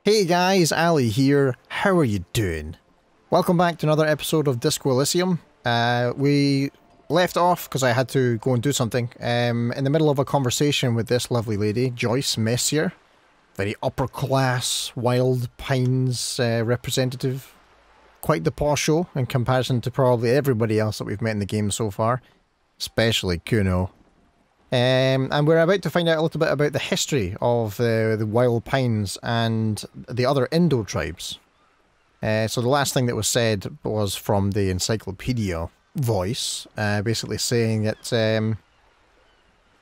Hey guys, Ali here. How are you doing? Welcome back to another episode of Disco Elysium. We left off because I had to go and do something in the middle of a conversation with this lovely lady, Joyce Messier. Very upper class, Wild Pines representative. Quite the porsho in comparison to probably everybody else that we've met in the game so far. Especially Kuno. And we're about to find out a little bit about the history of the Wild Pines and the other Indo tribes. So the last thing that was said was from the encyclopedia voice, basically saying that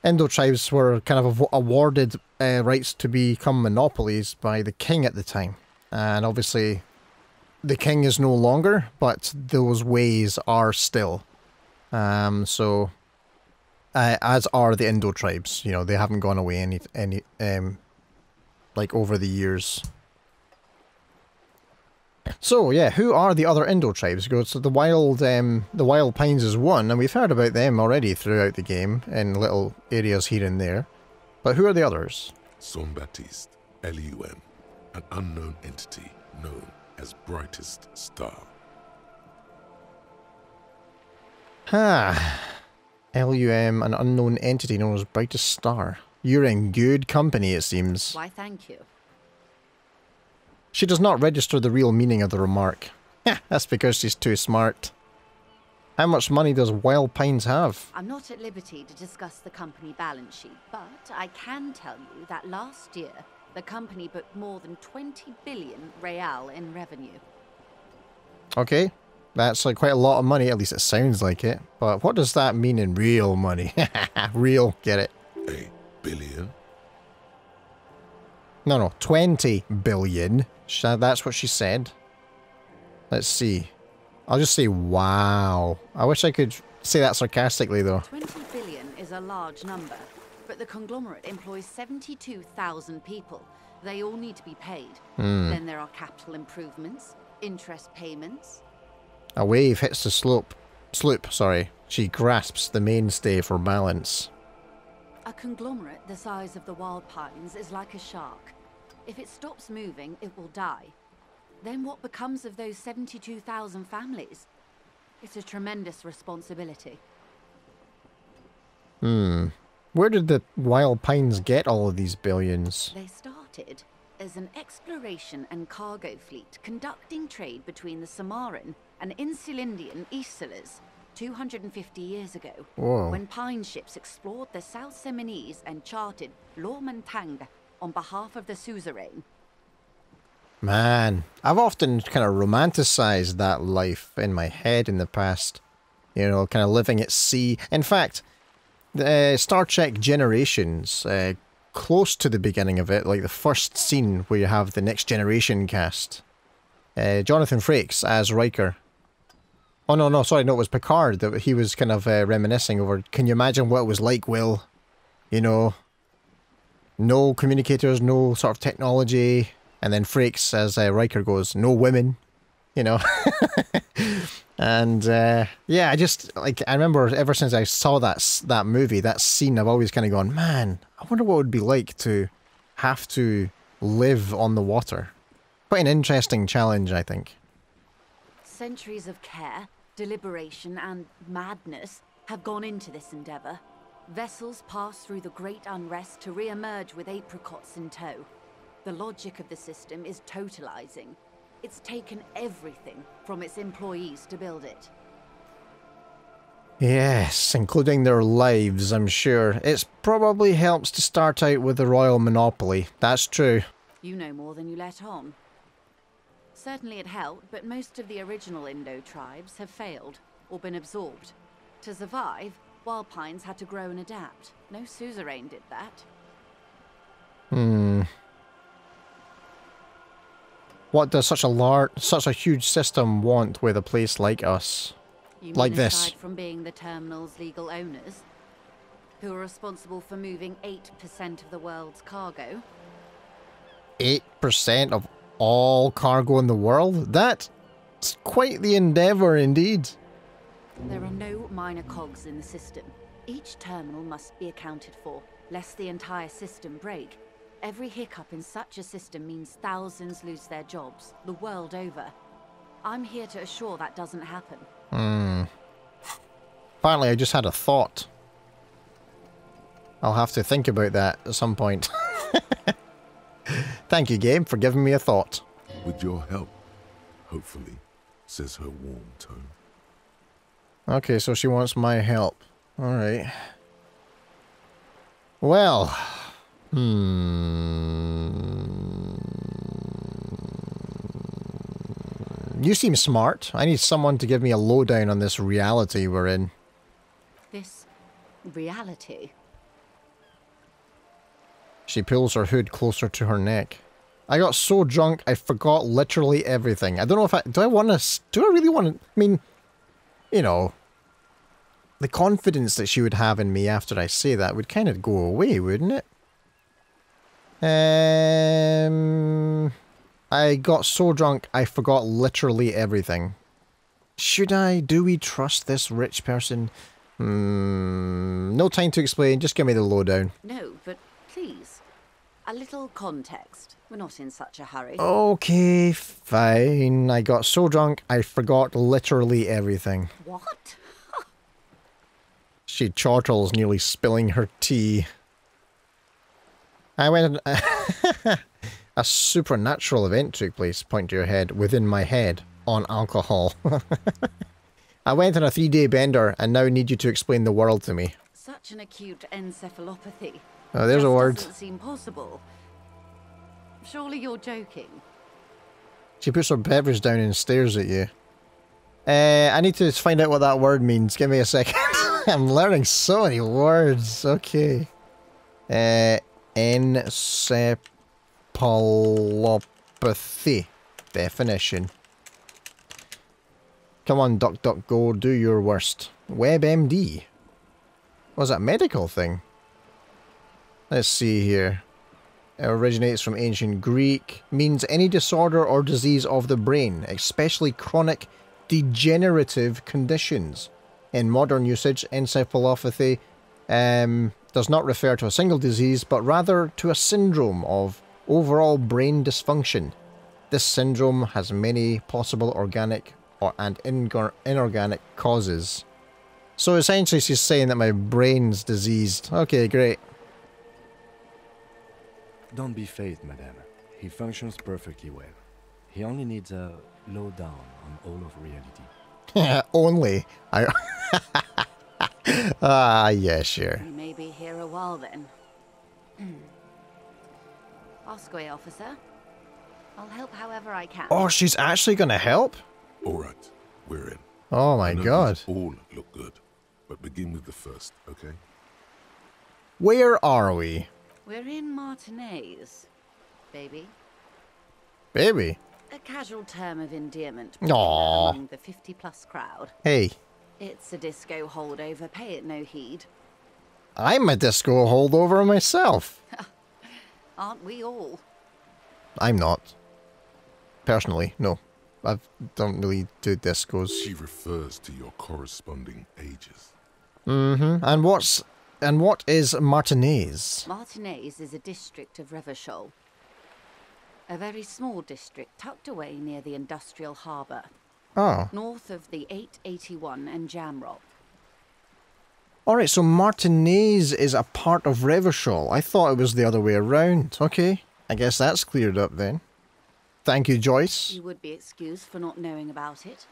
Indo tribes were kind of awarded rights to become monopolies by the king at the time. And obviously the king is no longer, but those ways are still. As are the Indo tribes, you know, they haven't gone away any like over the years. So yeah, who are the other Indo tribes? So the Wild Pines is one, and we've heard about them already throughout the game in little areas here and there. But who are the others? Son Baptiste, Layman, an unknown entity known as Brightest Star. LUM, an unknown entity known as Brightest Star. You're in good company, it seems. Why, thank you. She does not register the real meaning of the remark. That's because she's too smart. How much money does Wild Pines have? I'm not at liberty to discuss the company balance sheet, but I can tell you that last year, the company booked more than 20 billion real in revenue. Okay. That's like quite a lot of money, at least it sounds like it. But what does that mean in real money? Real, get it? A billion? No, 20 billion. That's what she said. Let's see. I'll just say wow. I wish I could say that sarcastically though. 20 billion is a large number, but the conglomerate employs 72,000 people. They all need to be paid. Then there are capital improvements, interest payments. A wave hits the sloop, sorry. She grasps the mainstay for balance. A conglomerate the size of the Wild Pines is like a shark. If it stops moving, it will die. Then what becomes of those 72,000 families? It's a tremendous responsibility. Where did the Wild Pines get all of these billions? They started as an exploration and cargo fleet conducting trade between the Samaran and Insulindian Isolas 250 years ago. Whoa. When pine ships explored the South Seminese and charted Layman on behalf of the suzerain. Man, I've often kind of romanticized that life in my head in the past. You know, kind of living at sea. In fact, the Star Trek Generations, close to the beginning of it, like the first scene where you have the Next Generation cast. Jonathan Frakes as Riker. Oh no, sorry, no, it was Picard that he was kind of reminiscing over. Can you imagine what it was like, Will? You know, no communicators, no sort of technology, and then Frakes as Riker goes, no women, you know. And yeah, I just like I remember ever since I saw that movie, that scene, I've always kind of gone, man, I wonder what it would be like to have to live on the water. Quite an interesting challenge, I think. Centuries of care, deliberation, and madness have gone into this endeavor. Vessels pass through the great unrest to re-emerge with apricots in tow. The logic of the system is totalizing. It's taken everything from its employees to build it. Yes, including their lives, I'm sure. It probably helps to start out with the royal monopoly. That's true. You know more than you let on. Certainly it helped, but most of the original Indo tribes have failed, or been absorbed. To survive, Wild Pines had to grow and adapt. No suzerain did that. What does such a huge system want with a place like us? You Like mean this. aside from being the terminal's legal owners, who are responsible for moving 8% of the world's cargo? 8% of all cargo in the world? That's quite the endeavour indeed. There are no minor cogs in the system. Each terminal must be accounted for, lest the entire system break. Every hiccup in such a system means thousands lose their jobs, the world over. I'm here to assure that doesn't happen. Apparently I just had a thought. I'll have to think about that at some point. Thank you, game, for giving me a thought. With your help, hopefully, says her warm tone. Okay, so she wants my help. Alright. Well. You seem smart. I need someone to give me a lowdown on this reality we're in. This reality? She pulls her hood closer to her neck. I got so drunk I forgot literally everything. I don't know if I... Do I really want to... I mean, you know... The confidence that she would have in me after I say that would kind of go away, wouldn't it? I got so drunk I forgot literally everything. Should I? Do we trust this rich person? No time to explain, just give me the lowdown. No, but please. A little context. We're not in such a hurry. Okay, fine. I got so drunk I forgot literally everything. What? She chortles, nearly spilling her tea. I went... A supernatural event took place, point to your head, within my head, on alcohol. I went on a 3-day bender and now need you to explain the world to me. Such an acute encephalopathy. Oh, there's a word. Doesn't seem possible. Surely you're joking. She puts her beverage down and stares at you. I need to find out what that word means. Give me a second. I'm learning so many words. Okay. Encephalopathy. Definition. Come on, DuckDuckGo, do your worst. WebMD. Was that a medical thing? Let's see here. It originates from ancient Greek. Means any disorder or disease of the brain, especially chronic degenerative conditions. In modern usage, encephalopathy does not refer to a single disease, but rather to a syndrome of overall brain dysfunction. This syndrome has many possible organic and inorganic causes. So essentially she's saying that my brain's diseased. Okay, great. Don't be phased, madame. He functions perfectly well. He only needs a lowdown on all of reality. Only. Ah, yeah, sure. You may be here a while then. Ask away, officer. I'll help however I can. Oh, she's actually gonna help? Alright, we're in. Oh my I know god. these all look good, but begin with the first, okay? Where are we? We're in Martinez, baby. Baby? A casual term of endearment Aww. among the 50-plus crowd. Hey. It's a disco holdover, pay it no heed. I'm a disco holdover myself. Aren't we all? I'm not. Personally, no. I don't really do discos. She refers to your corresponding ages. Mm-hmm. And what is Martinez? Martinez is a district of Revachol. A very small district tucked away near the industrial harbour. Oh. North of the 881 and Jamrock. Alright, so Martinez is a part of Revachol. I thought it was the other way around. Okay. I guess that's cleared up then. Thank you, Joyce. You would be excused for not knowing about it.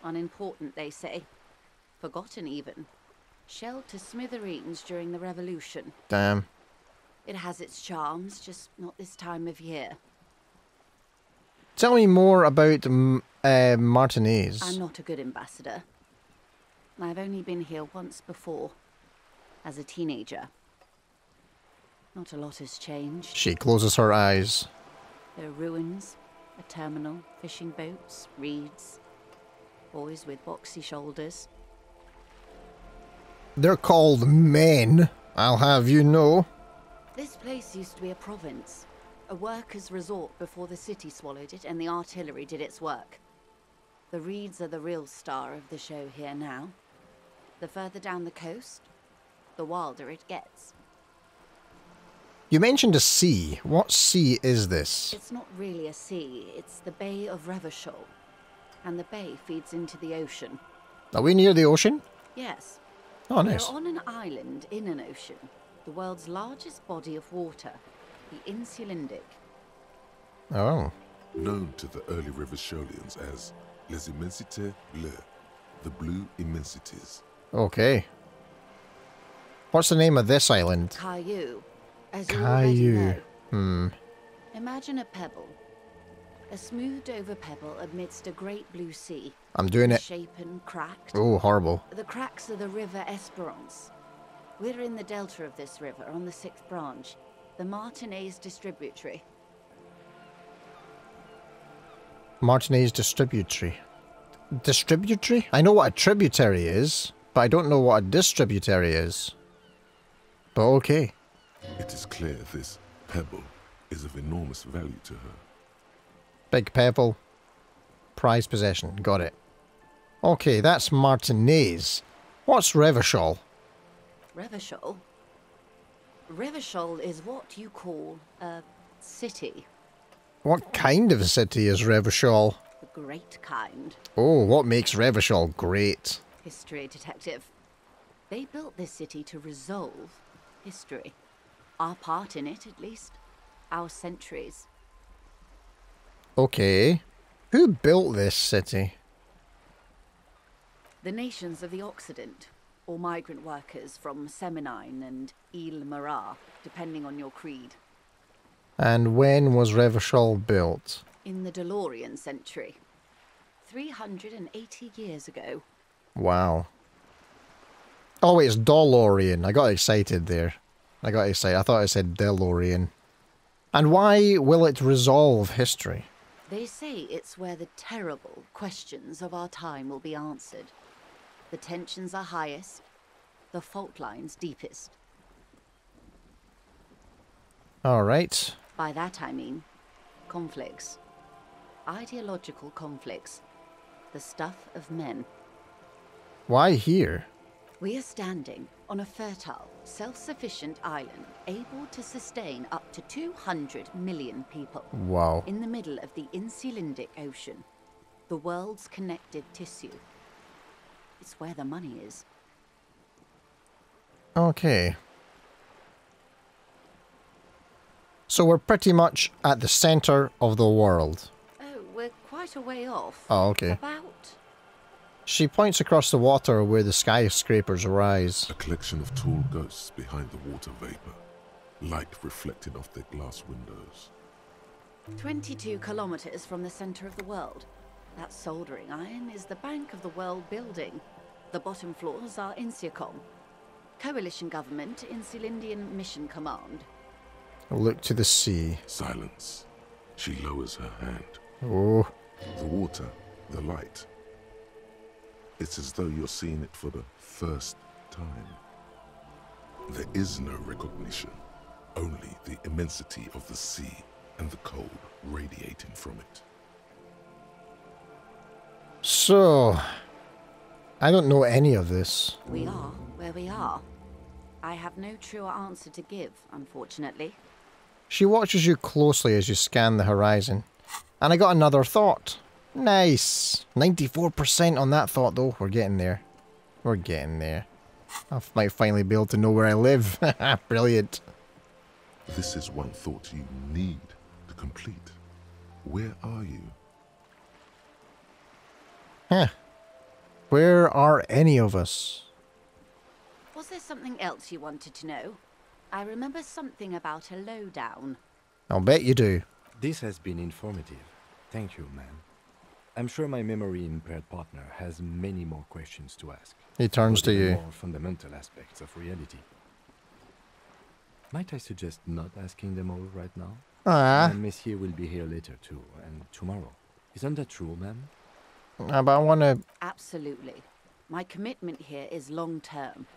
Unimportant, they say. Forgotten, even. Shelled to smithereens during the Revolution. Damn. It has its charms, just not this time of year. Tell me more about Martinez. I'm not a good ambassador. I've only been here once before, as a teenager. Not a lot has changed. She closes her eyes. There are ruins, a terminal, fishing boats, reeds, boys with boxy shoulders. They're called men, I'll have you know. This place used to be a province, a workers' resort before the city swallowed it and the artillery did its work. The reeds are the real star of the show here now. The further down the coast, the wilder it gets. You mentioned a sea. What sea is this? It's not really a sea, it's the Bay of Revachol. And the bay feeds into the ocean. Are we near the ocean? Yes. Oh, nice. We're on an island in an ocean, the world's largest body of water, the Insulindic. Oh. Known to the early Revacholians as Les Immensités Bleues, the Blue Immensities. Okay. What's the name of this island? Caillou. As you already know. Hmm. Imagine a pebble. A smoothed over pebble amidst a great blue sea. I'm doing it. Shapen, cracked. Oh, horrible. The cracks are the River Esperance. We're in the delta of this river on the 6th branch, the Martinez Distributary. Martinez Distributary. Distributary? I know what a tributary is, but I don't know what a distributary is. But okay. It is clear this pebble is of enormous value to her. Big pebble. Prized possession. Got it. Okay, that's Martinez. What's Revachol? Revachol? Revachol is what you call a city. What kind of a city is Revachol? The great kind. Oh, what makes Revachol great? History detective. They built this city to resolve history. Our part in it, at least. Our centuries. Okay. Who built this city? The nations of the Occident, or migrant workers from Seminine and Ile-Marat, depending on your creed. And when was Revachol built? In the DeLorean century. 380 years ago. Wow. Oh wait, it's DeLorean. I got excited there. I thought I said DeLorean. And why will it resolve history? They say it's where the terrible questions of our time will be answered. The tensions are highest, the fault lines deepest. Alright. By that I mean conflicts. Ideological conflicts. The stuff of men. Why here? We are standing on a fertile, self-sufficient island able to sustain up to 200 million people. Wow. In the middle of the Insulindic Ocean, the world's connective tissue. It's where the money is. Okay. So we're pretty much at the centre of the world. Oh, we're quite a way off. Oh, okay. About... She points across the water where the skyscrapers rise. A collection of tall ghosts behind the water vapor, light reflecting off their glass windows. 22 kilometers from the center of the world. That soldering iron is the bank of the world building. The bottom floors are Insiacom. Coalition government, Insulindian Mission Command. Look to the sea. Silence. She lowers her hand. Oh. The water, the light. It's as though you're seeing it for the first time. There is no recognition, only the immensity of the sea and the cold radiating from it. So, I don't know any of this. We are where we are. I have no truer answer to give, unfortunately. She watches you closely as you scan the horizon. And I got another thought. Nice. 94% on that thought though. We're getting there. We're getting there. I might finally be able to know where I live. Brilliant. This is one thought you need to complete. Where are you? Huh. Where are any of us? Was there something else you wanted to know? I remember something about a lowdown. I'll bet you do. This has been informative. Thank you, ma'am. I'm sure my memory-impaired partner has many more questions to ask. He turns to about the you. more fundamental aspects of reality. Might I suggest not asking them all right now? Ah, Monsieur will be here later too, and tomorrow. Isn't that true, ma'am? but I want to... Absolutely. My commitment here is long-term.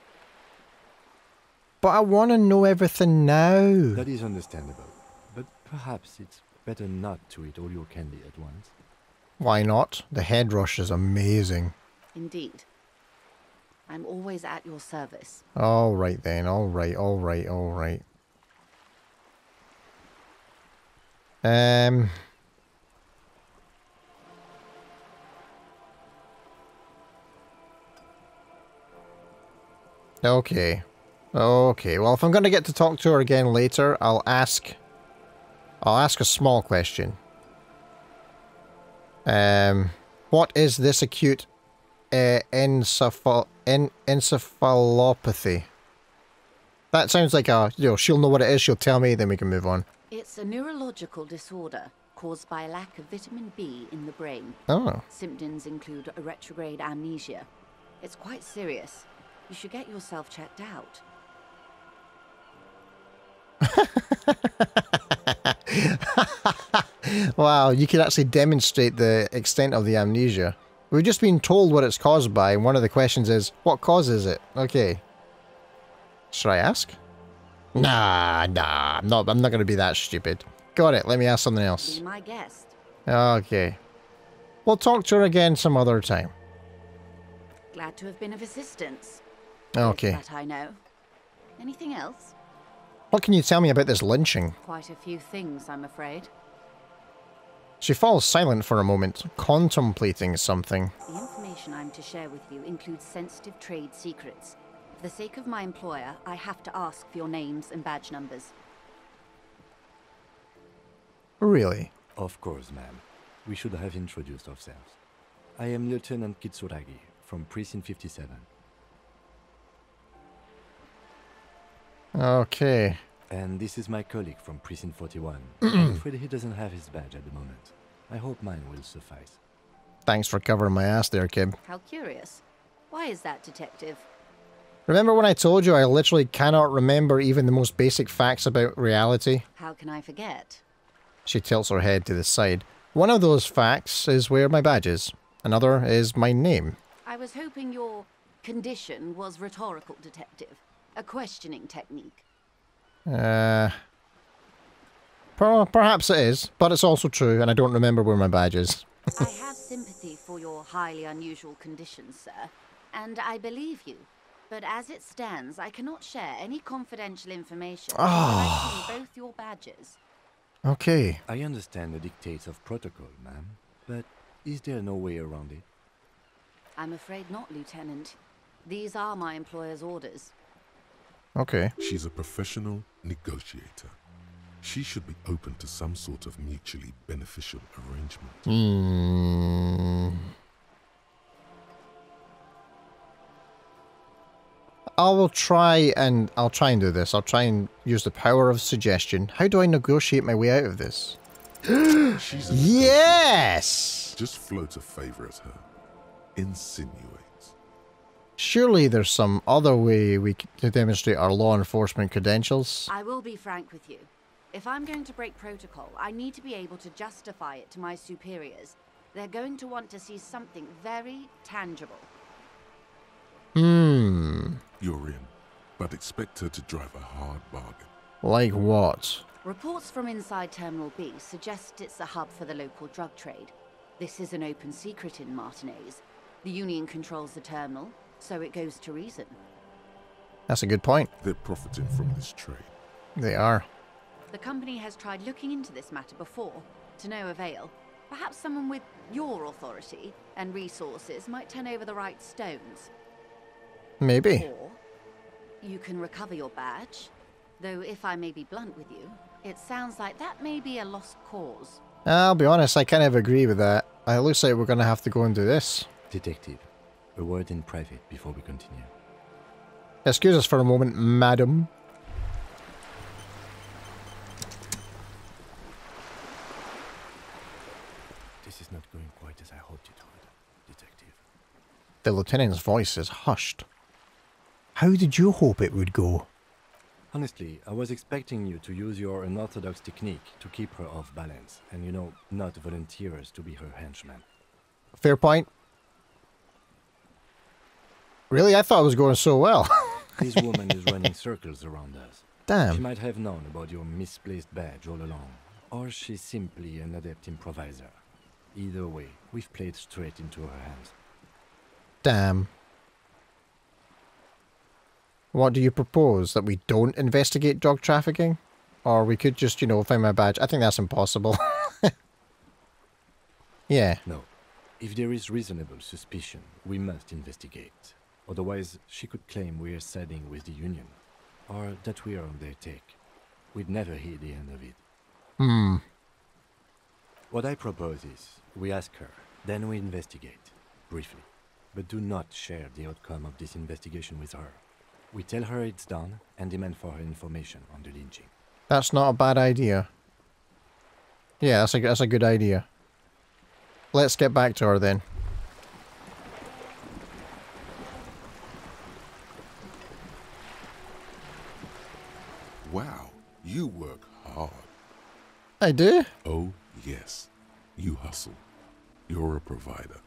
But I want to know everything now. That is understandable, but perhaps it's better not to eat all your candy at once. Why not? The head rush is amazing. Indeed. I'm always at your service. All right then. All right. Okay. Okay, well if I'm gonna get to talk to her again later, I'll ask a small question. What is this acute encephalopathy? That sounds like a, she'll know what it is, she'll tell me, then we can move on. It's a neurological disorder caused by a lack of vitamin B in the brain. Oh. Symptoms include a retrograde amnesia. It's quite serious. You should get yourself checked out. Wow, you could actually demonstrate the extent of the amnesia. We've just been told what it's caused by, and one of the questions is, what causes it? Okay. Should I ask? Nah, I'm not going to be that stupid. Got it, let me ask something else. Be my guest. Okay. We'll talk to her again some other time. Glad to have been of assistance. Okay. That I know. Anything else? What can you tell me about this lynching? Quite a few things, I'm afraid. She falls silent for a moment, contemplating something. The information I'm to share with you includes sensitive trade secrets. For the sake of my employer, I have to ask for your names and badge numbers. Really? Of course, ma'am. We should have introduced ourselves. I am Lieutenant Kitsuragi from Precinct 57. Okay. And this is my colleague from Precinct 41. I'm afraid he doesn't have his badge at the moment. I hope mine will suffice. Thanks for covering my ass there, kid. How curious. Why is that, Detective? Remember when I told you I literally cannot remember even the most basic facts about reality? How can I forget? She tilts her head to the side. One of those facts is where my badge is. Another is my name. I was hoping your condition was rhetorical, Detective. A questioning technique. Perhaps it is, but it's also true, and I don't remember where my badge is. I have sympathy for your highly unusual conditions, sir, and I believe you. But as it stands, I cannot share any confidential information until I've seen both your badges. Okay. I understand the dictates of protocol, ma'am, but is there no way around it? I'm afraid not, Lieutenant. These are my employer's orders. Okay. She's a professional negotiator. She should be open to some sort of mutually beneficial arrangement. I'll try and do this. I'll try and use the power of suggestion. How do I negotiate my way out of this? She's a Yes! Just float a favor at her. Insinuate. Surely there's some other way we can demonstrate our law enforcement credentials. I will be frank with you. If I'm going to break protocol, I need to be able to justify it to my superiors. They're going to want to see something very tangible. You're in, but expect her to drive a hard bargain. Like what? Reports from inside Terminal B suggest it's a hub for the local drug trade. This is an open secret in Martinez. The Union controls the terminal, so it goes to reason. That's a good point. They're profiting from this trade. They are. The company has tried looking into this matter before, to no avail. Perhaps someone with your authority and resources might turn over the right stones. Maybe. Or you can recover your badge. Though if I may be blunt with you, it sounds like that may be a lost cause. I'll be honest, I kind of agree with that. It looks like we're going to have to go and do this. Detective, a word in private before we continue. Excuse us for a moment, madam. This is not going quite as I hoped it would, Detective. The lieutenant's voice is hushed. How did you hope it would go? Honestly, I was expecting you to use your unorthodox technique to keep her off balance, and not volunteer us to be her henchman. Fair point. Really? I thought it was going so well. This woman is running circles around us. Damn. She might have known about your misplaced badge all along, or she's simply an adept improviser. Either way, we've played straight into her hands. Damn. What do you propose? That we don't investigate drug trafficking? Or we could just, you know, find my badge. I think that's impossible. Yeah. No. If there is reasonable suspicion, we must investigate. Otherwise, she could claim we are siding with the Union, or that we are on their take. We'd never hear the end of it. Hmm. What I propose is, we ask her, then we investigate, briefly. But do not share the outcome of this investigation with her. We tell her it's done, and demand for her information on the lynching. That's not a bad idea. Yeah, that's a good idea. Let's get back to her then. Wow, you work hard. I do? Oh, yes. You hustle. You're a provider.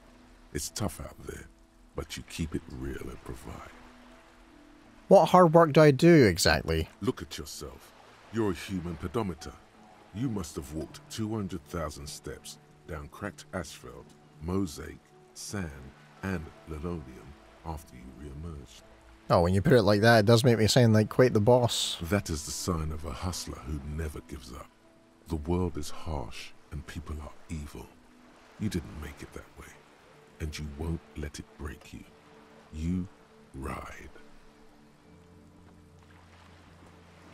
It's tough out there, but you keep it real and provide. What hard work do I do exactly? Look at yourself. You're a human pedometer. You must have walked 200,000 steps down cracked asphalt, mosaic, sand, and linoleum after you re-emerged. Oh, when you put it like that, it does make me sound like quite the boss. That is the sign of a hustler who never gives up. The world is harsh and people are evil. You didn't make it that way, and you won't let it break you. You ride.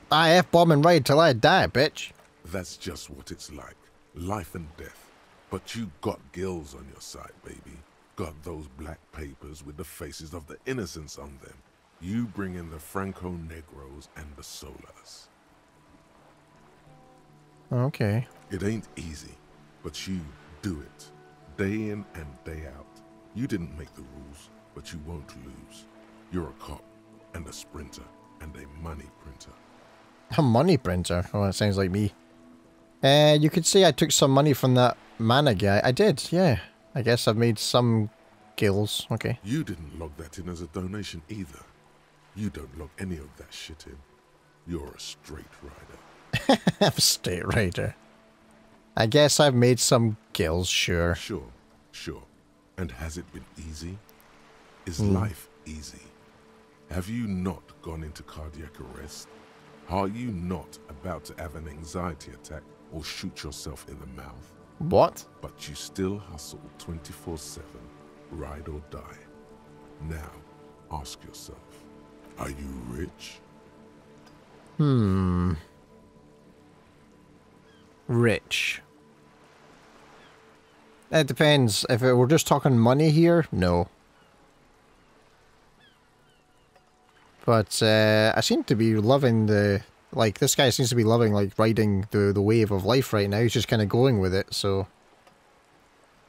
I F-bomb and ride till I die, bitch. That's just what it's like. Life and death. But you got gills on your side, baby. Got those black papers with the faces of the innocents on them. You bring in the Franco Negros and the Solas. Okay. It ain't easy, but you do it. Day in and day out. You didn't make the rules, but you won't lose. You're a cop, and a sprinter, and a money printer. A money printer? Oh, that sounds like me. You could say I took some money from that mana guy. I did, yeah. I guess I've made some gills. Okay. You didn't log that in as a donation either. You don't log any of that shit in. You're a straight rider. I'm a state rider. I guess I've made some gills, sure. Sure. And has it been easy? Is life easy? Have you not gone into cardiac arrest? Are you not about to have an anxiety attack or shoot yourself in the mouth? What? But you still hustle 24/7, ride or die. Now, ask yourself, are you rich? Rich. It depends. If we're just talking money here, no. But I seem to be loving the... Like, this guy seems to be loving, like, riding the wave of life right now. He's just kind of going with it, so...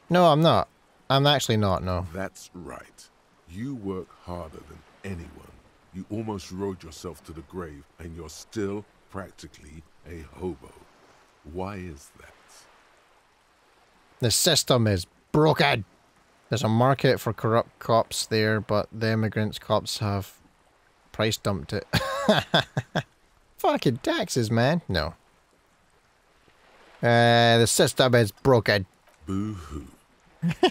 No, I'm not. I'm actually not, no. That's right. You work harder than anyone. You almost rode yourself to the grave, and you're still practically a hobo. Why is that? The system is broken! There's a market for corrupt cops there, but the immigrants cops have price dumped it. Fucking taxes, man. No. The system is broken. Boo-hoo.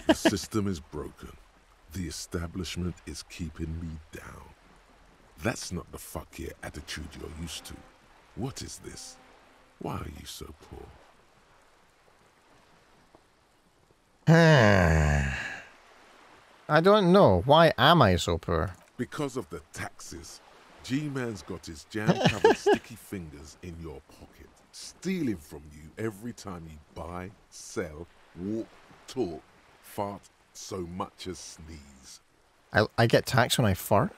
The system is broken. The establishment is keeping me down. That's not the fuck yeah attitude you're used to. What is this? Why are you so poor? I don't know. Why am I so poor? Because of the taxes. G-Man's got his jam-covered sticky fingers in your pocket, stealing from you every time you buy, sell, walk, talk, fart, so much as sneeze. I get taxed when I fart?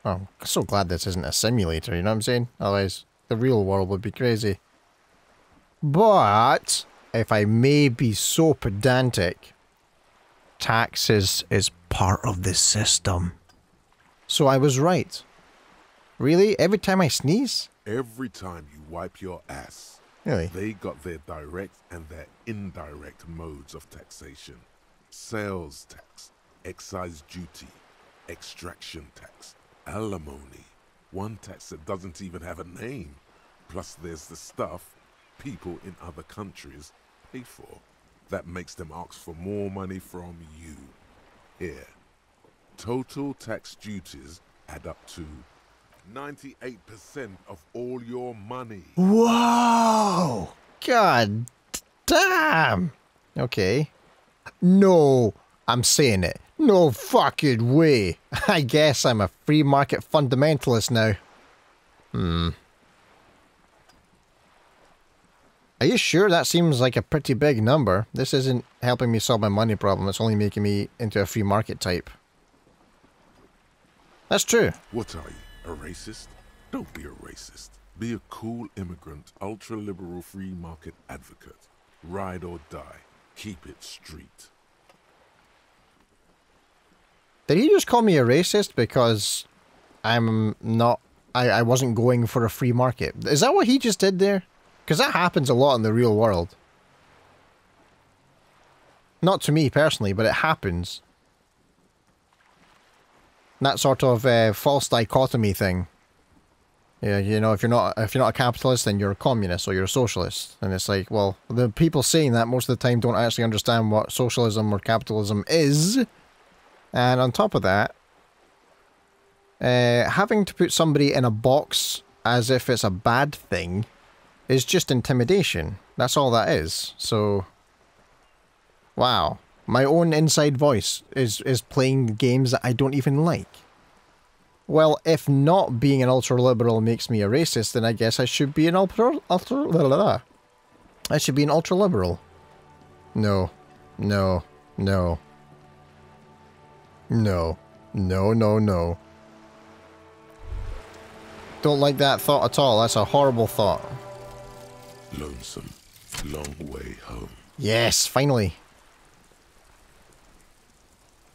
Oh, I'm so glad this isn't a simulator, you know what I'm saying? Otherwise, the real world would be crazy. But, if I may be so pedantic, taxes is part of the system. So I was right. Really? Every time I sneeze? Every time you wipe your ass. Really? They got their direct and their indirect modes of taxation. Sales tax, excise duty, extraction tax, alimony. One tax that doesn't even have a name. Plus there's the stuff people in other countries pay for. That makes them ask for more money from you. Here. Total tax duties add up to 98% of all your money. Whoa! God damn! Okay. No, I'm saying it. No fucking way. I guess I'm a free market fundamentalist now. Are you sure? That seems like a pretty big number. This isn't helping me solve my money problem. It's only making me into a free market type. That's true. What are you, a racist? Don't be a racist. Be a cool immigrant, ultra-liberal free market advocate. Ride or die. Keep it street. Did he just call me a racist because I'm not... I wasn't going for a free market? Is that what he just did there? Because that happens a lot in the real world. Not to me personally, but it happens. That sort of false dichotomy thing. Yeah, you know, if you're not a capitalist, then you're a communist or you're a socialist. And it's like, well, the people saying that most of the time don't actually understand what socialism or capitalism is. And on top of that, having to put somebody in a box as if it's a bad thing is just intimidation. That's all that is. So, wow. My own inside voice is playing games that I don't even like. Well, if not being an ultra-liberal makes me a racist, then I guess I should be an ultra-liberal. No. No. No. No. No, no, no. Don't like that thought at all. That's a horrible thought. Lonesome. Long way home. Yes, finally.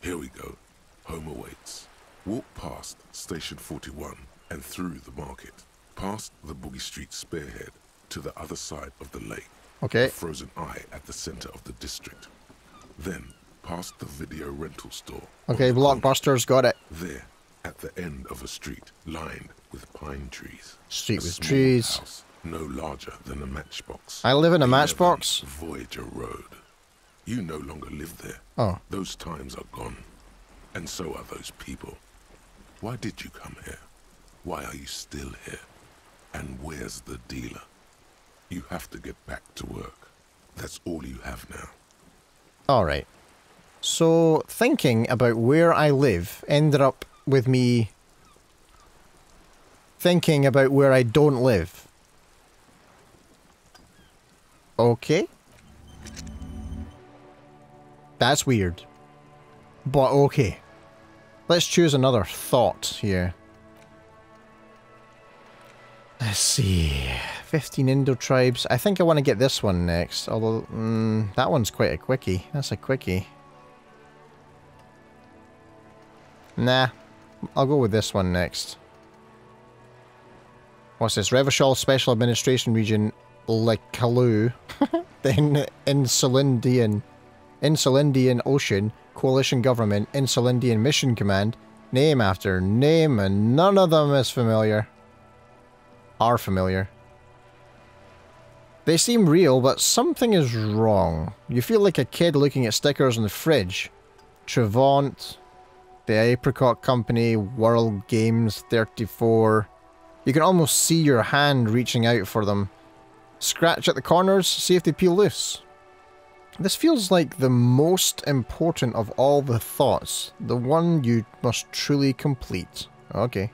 Here we go. Home awaits. Walk past Station 41 and through the market. Past the Boogie Street spearhead to the other side of the lake. Okay. A frozen eye at the center of the district. Then past the video rental store. Okay, Blockbuster's got it. There, at the end of a street lined with pine trees. Street A with small trees. House, no larger than a matchbox. I live in a 11 matchbox. Voyager Road. You no longer live there. Oh. Those times are gone. And so are those people. Why did you come here? Why are you still here? And where's the dealer? You have to get back to work. That's all you have now. Alright. So, thinking about where I live ended up with me thinking about where I don't live. Okay. That's weird. But okay. Let's choose another thought here. Let's see. 15 Indo tribes. I think I want to get this one next. Although, that one's quite a quickie. That's a quickie. Nah. I'll go with this one next. What's this? Revachol Special Administration Region Lekalu. Then Insulindian Ocean Coalition Government Insulindian Mission Command. Name after name, and none of them is familiar. Are familiar. They seem real, but something is wrong. You feel like a kid looking at stickers on the fridge. Trevant, the Apricot Company, World Games 34. You can almost see your hand reaching out for them. Scratch at the corners, see if they peel loose. This feels like the most important of all the thoughts. The one you must truly complete. Okay.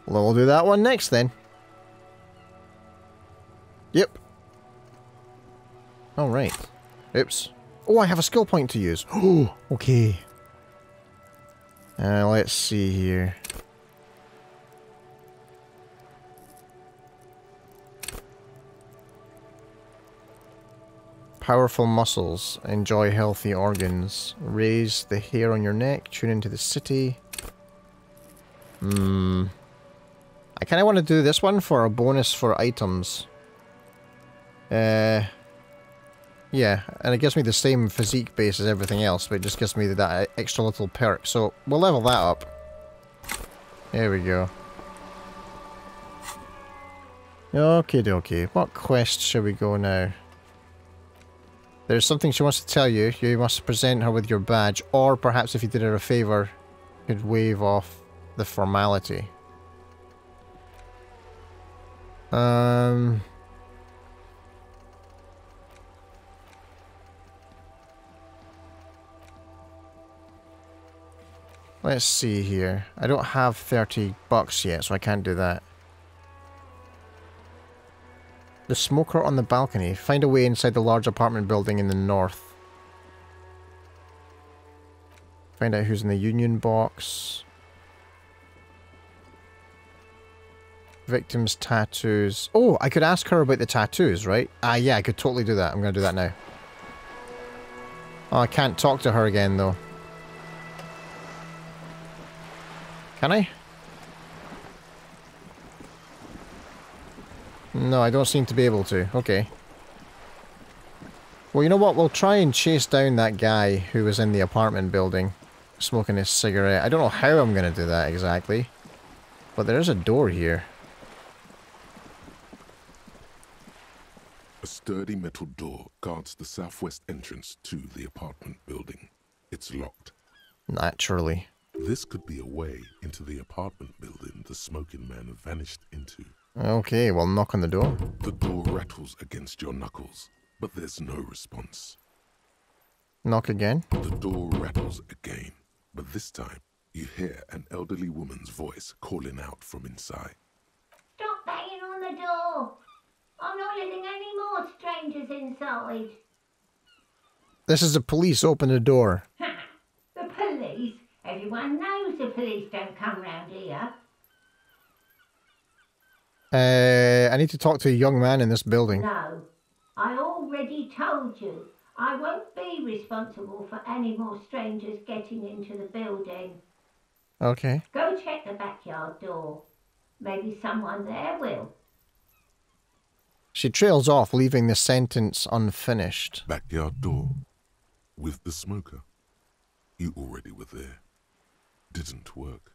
Well, we'll do that one next then. Yep. Alright. Oops. Oh, I have a skill point to use. Oh, okay. Let's see here. Powerful muscles. Enjoy healthy organs. Raise the hair on your neck. Tune into the city. I kind of want to do this one for a bonus for items. Yeah, and it gives me the same physique base as everything else, but it just gives me that extra little perk. So we'll level that up. There we go. Okay, dokie. What quest shall we go now? There's something she wants to tell you. You must present her with your badge, or perhaps if you did her a favour, you could waive off the formality. Um... Let's see here. I don't have 30 bucks yet, so I can't do that. The smoker on the balcony. Find a way inside the large apartment building in the north. Find out who's in the union box. Victim's tattoos. Oh, I could ask her about the tattoos, right? Ah, yeah, I could totally do that. I'm going to do that now. Oh, I can't talk to her again, though. Can I? No, I don't seem to be able to. Okay. Well, you know what? We'll try and chase down that guy who was in the apartment building smoking his cigarette. I don't know how I'm going to do that exactly. But there is a door here. A sturdy metal door guards the southwest entrance to the apartment building. It's locked. Naturally. This could be a way into the apartment building the smoking man vanished into. Okay, well, knock on the door. The door rattles against your knuckles, but there's no response. Knock again. The door rattles again, but this time you hear an elderly woman's voice calling out from inside. Stop banging on the door! I'm not letting any more strangers inside. This is the police. Open the door. The police? Everyone knows the police don't come round here. I need to talk to a young man in this building. No, I already told you. I won't be responsible for any more strangers getting into the building. Okay. Go check the backyard door. Maybe someone there will. She trails off, leaving the sentence unfinished. Backyard door. With the smoker. You already were there. Didn't work.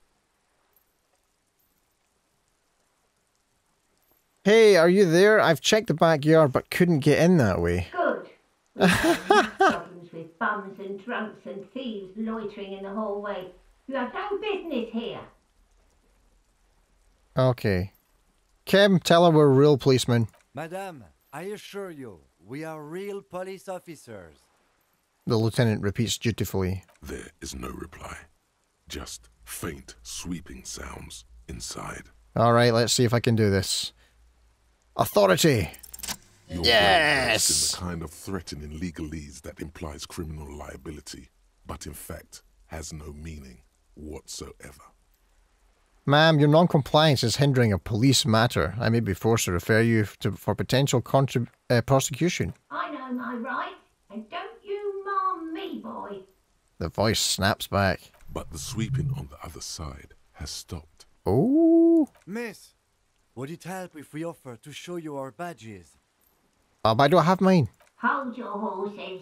Hey, are you there? I've checked the backyard but couldn't get in that way. Good. We've had problems with bums and drunks and thieves loitering in the hallway. You have no business here. Okay. Kim, tell her we're real policemen. Madame, I assure you, we are real police officers. The lieutenant repeats dutifully. There is no reply. Just faint, sweeping sounds inside. Alright, let's see if I can do this. Authority! Your Yes! in the kind of threatening legalese that implies criminal liability, but in fact has no meaning whatsoever. Ma'am, your non-compliance is hindering a police matter. I may be forced to refer you for potential prosecution. I know my rights, and don't you mom me, boy. The voice snaps back. But the sweeping on the other side has stopped. Oh. Miss, would it help if we offer to show you our badges? But I don't have mine. Hold your horses.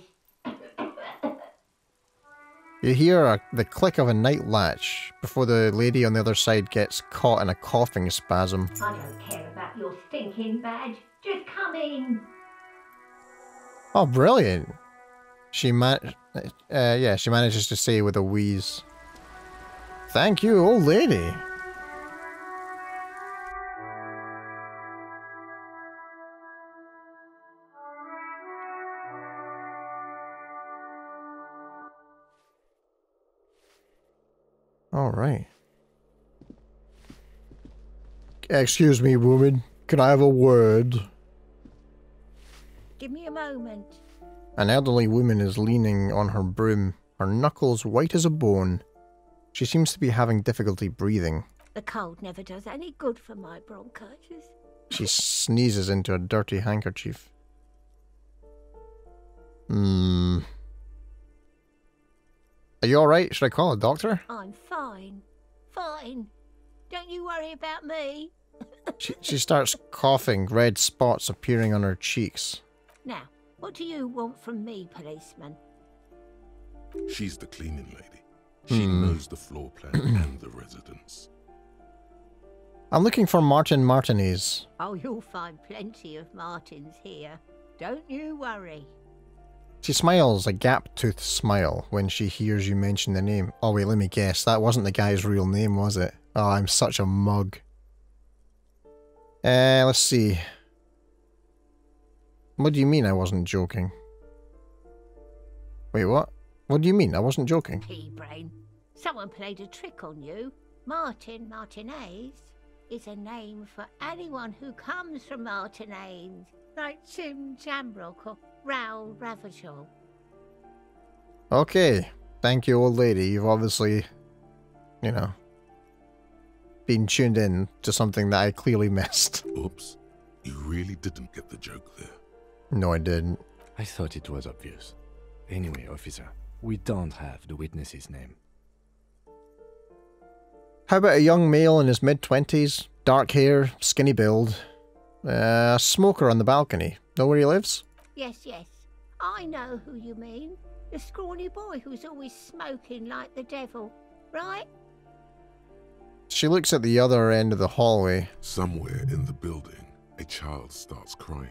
You hear the click of a night latch before the lady on the other side gets caught in a coughing spasm. I don't care about your stinking badge. Just come in. Oh, brilliant. She manages to say with a wheeze. Thank you, old lady. All right. Excuse me, woman. Can I have a word? Give me a moment. An elderly woman is leaning on her broom, her knuckles white as a bone. She seems to be having difficulty breathing. The cold never does any good for my bronchitis. She sneezes into a dirty handkerchief. Are you alright? Should I call a doctor? I'm fine. Fine. Don't you worry about me. She starts coughing, red spots appearing on her cheeks. Now, what do you want from me, policeman? She's the cleaning lady. She knows the floor plan and the residence. I'm looking for Martin Martinez. Oh, you'll find plenty of Martins here. Don't you worry. She smiles a gap-toothed smile when she hears you mention the name. Oh wait, let me guess. That wasn't the guy's real name, was it? Oh, I'm such a mug. Let's see. What do you mean I wasn't joking? Wait, what? What do you mean I wasn't joking? Pea-brain. Someone played a trick on you. Martinez is a name for anyone who comes from Martinez, like Jim Jamrock or Raoul Ravachol. Okay. Thank you, old lady. You've obviously, you know, been tuned in to something that I clearly missed. Oops. You really didn't get the joke there. No, I didn't. I thought it was obvious. Anyway, officer, we don't have the witness's name. How about a young male in his mid-20s, dark hair, skinny build, a smoker on the balcony? Know where he lives? Yes. I know who you mean. The scrawny boy who's always smoking like the devil, right? She looks at the other end of the hallway. Somewhere in the building, a child starts crying.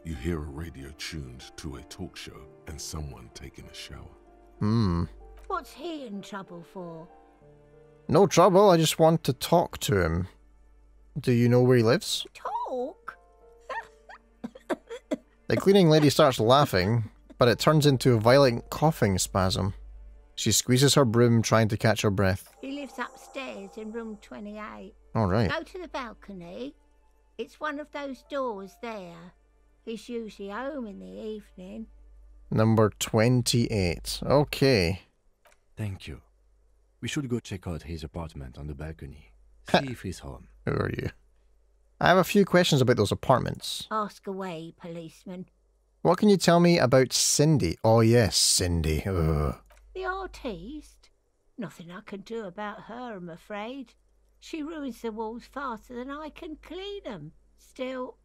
You hear a radio tuned to a talk show and someone taking a shower. What's he in trouble for? No trouble, I just want to talk to him. Do you know where he lives? Talk? The cleaning lady starts laughing, but it turns into a violent coughing spasm. She squeezes her broom, trying to catch her breath. He lives upstairs in room 28. All right. Go to the balcony. It's one of those doors there. He's usually home in the evening. Number 28. Okay. Thank you. We should go check out his apartment on the balcony. See if he's home. Who are you? I have a few questions about those apartments. Ask away, policeman. What can you tell me about Cindy? Oh yes, Cindy. Ugh. The artiste? Nothing I can do about her, I'm afraid. She ruins the walls faster than I can clean them. Still...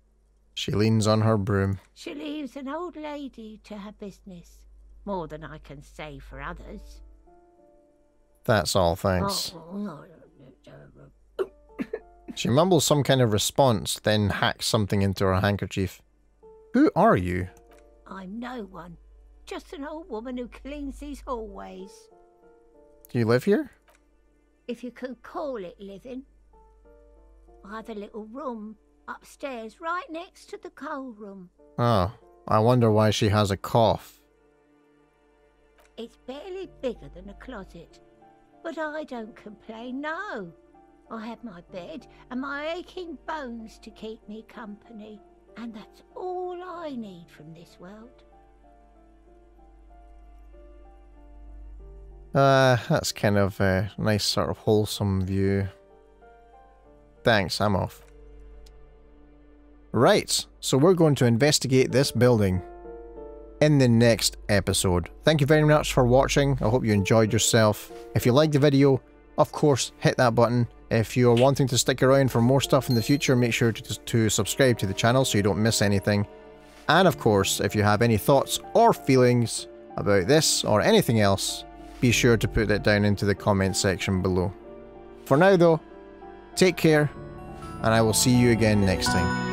She leans on her broom. She leaves an old lady to her business. More than I can say for others. That's all, thanks. She mumbles some kind of response, then hacks something into her handkerchief. Who are you? I'm no one. Just an old woman who cleans these hallways. Do you live here? If you can call it living. I have a little room upstairs right next to the coal room. Oh, I wonder why she has a cough. It's barely bigger than a closet. But I don't complain, no. I have my bed and my aching bones to keep me company. And that's all I need from this world. That's kind of a nice sort of wholesome view. Thanks, I'm off. Right, so we're going to investigate this building in the next episode. Thank you very much for watching. I hope you enjoyed yourself. If you liked the video, of course, hit that button. If you're wanting to stick around for more stuff in the future, make sure to subscribe to the channel so you don't miss anything. And of course, if you have any thoughts or feelings about this or anything else, be sure to put it down into the comment section below. For now though, take care, and I will see you again next time.